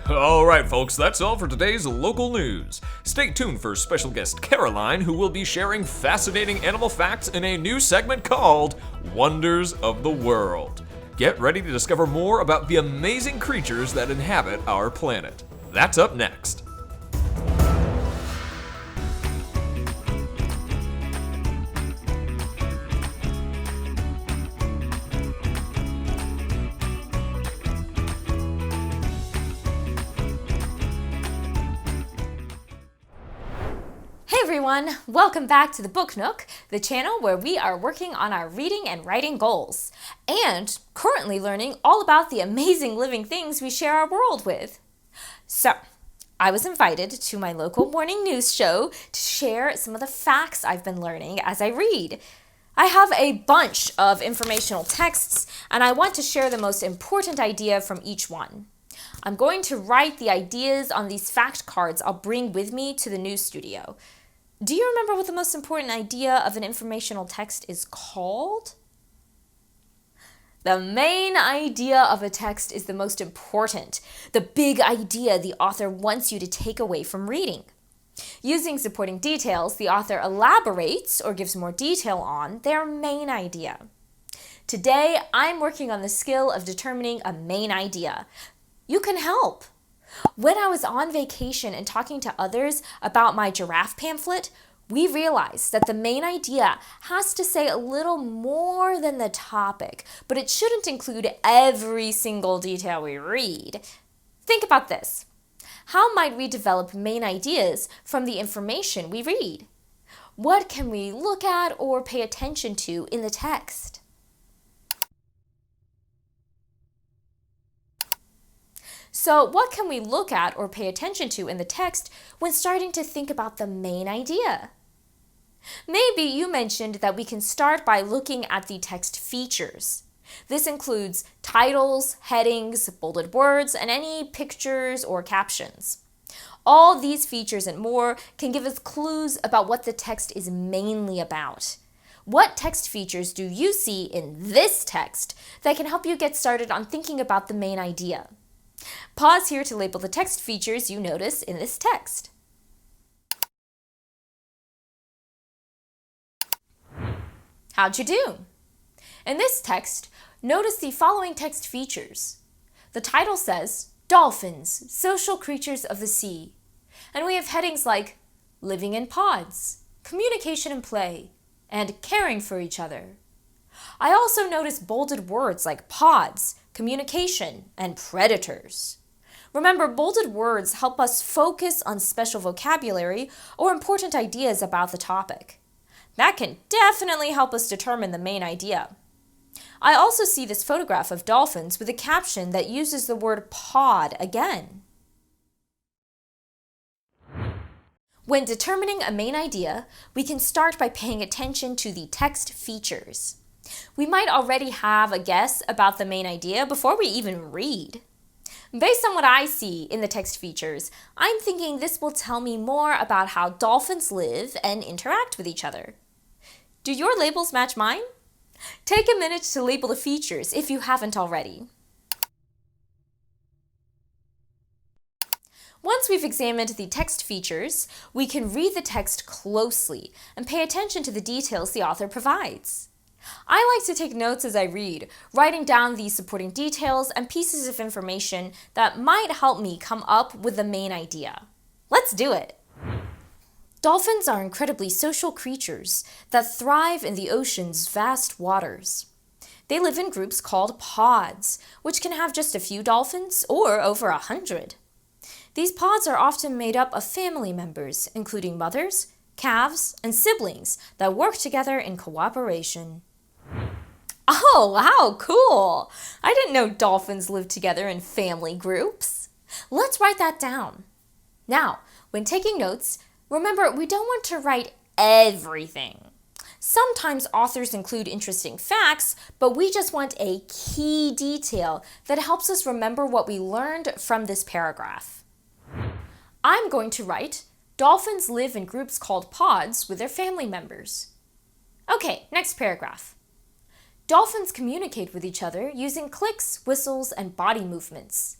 Alright folks, that's all for today's local news. Stay tuned for special guest Caroline, who will be sharing fascinating animal facts in a new segment called Wonders of the World. Get ready to discover more about the amazing creatures that inhabit our planet. That's up next. Hey everyone, welcome back to the Book Nook, the channel where we are working on our reading and writing goals, and currently learning all about the amazing living things we share our world with. So, I was invited to my local morning news show to share some of the facts I've been learning as I read. I have a bunch of informational texts, and I want to share the most important idea from each one. I'm going to write the ideas on these fact cards I'll bring with me to the news studio. Do you remember what the most important idea of an informational text is called? The main idea of a text is the most important, the big idea the author wants you to take away from reading. Using supporting details, the author elaborates or gives more detail on their main idea. Today, I'm working on the skill of determining a main idea. You can help. When I was on vacation and talking to others about my giraffe pamphlet, we realized that the main idea has to say a little more than the topic, but it shouldn't include every single detail we read. Think about this. How might we develop main ideas from the information we read? What can we look at or pay attention to in the text? So, what can we look at or pay attention to in the text when starting to think about the main idea? Maybe you mentioned that we can start by looking at the text features. This includes titles, headings, bolded words, and any pictures or captions. All these features and more can give us clues about what the text is mainly about. What text features do you see in this text that can help you get started on thinking about the main idea? Pause here to label the text features you notice in this text. How'd you do? In this text, notice the following text features. The title says, Dolphins, Social Creatures of the Sea. And we have headings like Living in Pods, Communication and Play, and Caring for Each Other. I also notice bolded words like pods, communication, and predators. Remember, bolded words help us focus on special vocabulary or important ideas about the topic. That can definitely help us determine the main idea. I also see this photograph of dolphins with a caption that uses the word pod again. When determining a main idea, we can start by paying attention to the text features. We might already have a guess about the main idea before we even read. Based on what I see in the text features, I'm thinking this will tell me more about how dolphins live and interact with each other. Do your labels match mine? Take a minute to label the features if you haven't already. Once we've examined the text features, we can read the text closely and pay attention to the details the author provides. I like to take notes as I read, writing down the supporting details and pieces of information that might help me come up with the main idea. Let's do it! Dolphins are incredibly social creatures that thrive in the ocean's vast waters. They live in groups called pods, which can have just a few dolphins or over 100. These pods are often made up of family members, including mothers, calves, and siblings that work together in cooperation. Oh, wow, cool! I didn't know dolphins live together in family groups. Let's write that down. Now, when taking notes, remember we don't want to write everything. Sometimes authors include interesting facts, but we just want a key detail that helps us remember what we learned from this paragraph. I'm going to write, dolphins live in groups called pods with their family members. Okay, next paragraph. Dolphins communicate with each other using clicks, whistles, and body movements.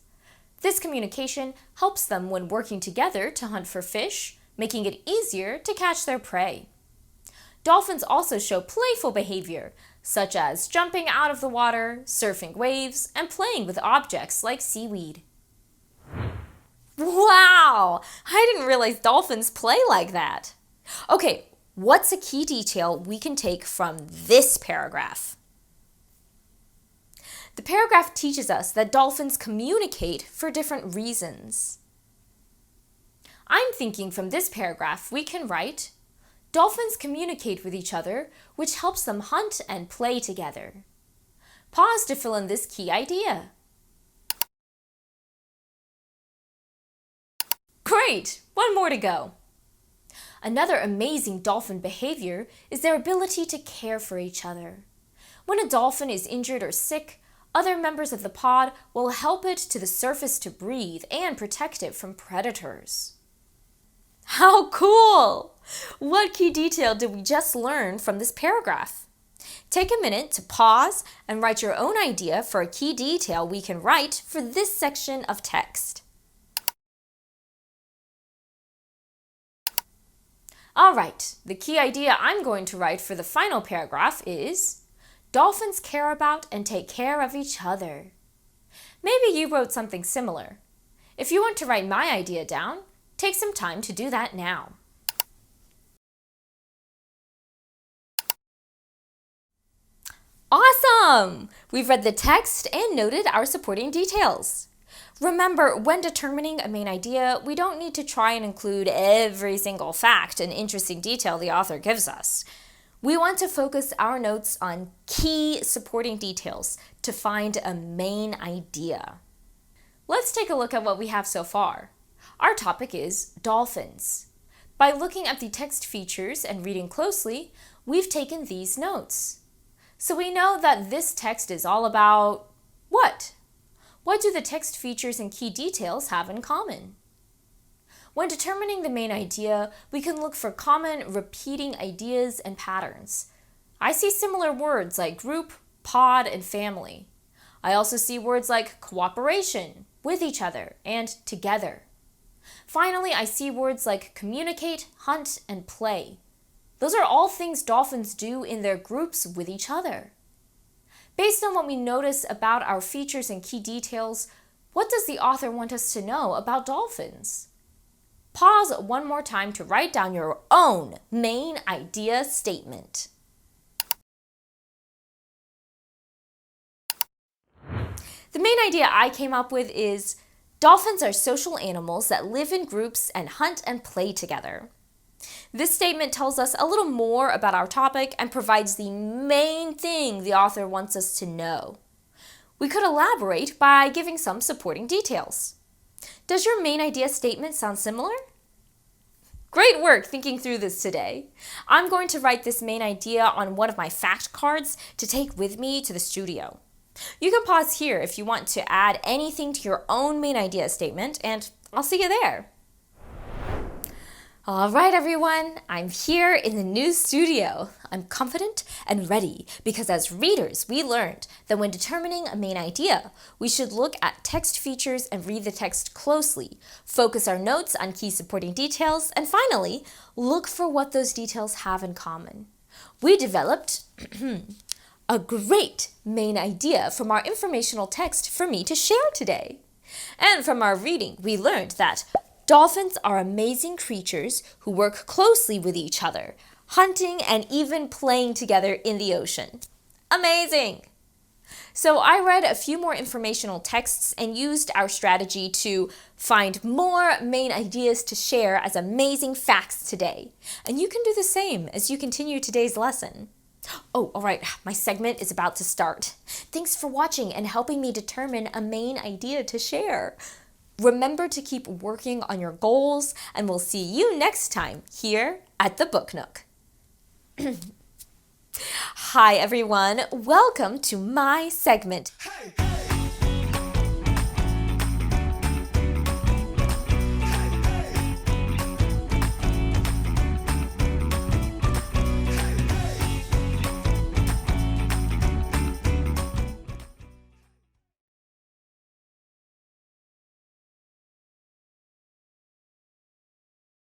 This communication helps them when working together to hunt for fish, making it easier to catch their prey. Dolphins also show playful behavior, such as jumping out of the water, surfing waves, and playing with objects like seaweed. Wow! I didn't realize dolphins play like that. Okay, what's a key detail we can take from this paragraph? The paragraph teaches us that dolphins communicate for different reasons. I'm thinking from this paragraph we can write, dolphins communicate with each other, which helps them hunt and play together. Pause to fill in this key idea. Great! One more to go. Another amazing dolphin behavior is their ability to care for each other. When a dolphin is injured or sick, other members of the pod will help it to the surface to breathe and protect it from predators. How cool! What key detail did we just learn from this paragraph? Take a minute to pause and write your own idea for a key detail we can write for this section of text. All right, the key idea I'm going to write for the final paragraph is, dolphins care about and take care of each other. Maybe you wrote something similar. If you want to write my idea down, take some time to do that now. Awesome! We've read the text and noted our supporting details. Remember, when determining a main idea, we don't need to try and include every single fact and interesting detail the author gives us. We want to focus our notes on key supporting details to find a main idea. Let's take a look at what we have so far. Our topic is dolphins. By looking at the text features and reading closely, we've taken these notes. So we know that this text is all about what? What do the text features and key details have in common? When determining the main idea, we can look for common repeating ideas and patterns. I see similar words like group, pod, and family. I also see words like cooperation, with each other, and together. Finally, I see words like communicate, hunt, and play. Those are all things dolphins do in their groups with each other. Based on what we notice about our features and key details, what does the author want us to know about dolphins? Pause one more time to write down your own main idea statement. The main idea I came up with is, dolphins are social animals that live in groups and hunt and play together. This statement tells us a little more about our topic and provides the main thing the author wants us to know. We could elaborate by giving some supporting details. Does your main idea statement sound similar? Great work thinking through this today. I'm going to write this main idea on one of my fact cards to take with me to the studio. You can pause here if you want to add anything to your own main idea statement, and I'll see you there. All right, everyone, I'm here in the new studio. I'm confident and ready because as readers, we learned that when determining a main idea, we should look at text features and read the text closely, focus our notes on key supporting details, and finally, look for what those details have in common. We developed a great main idea from our informational text for me to share today. And from our reading, we learned that dolphins are amazing creatures who work closely with each other, hunting and even playing together in the ocean. Amazing! So I read a few more informational texts and used our strategy to find more main ideas to share as amazing facts today. And you can do the same as you continue today's lesson. Oh, all right, my segment is about to start. Thanks for watching and helping me determine a main idea to share. Remember to keep working on your goals, and we'll see you next time here at the Book Nook. Hi, everyone. Welcome to my segment. Hey.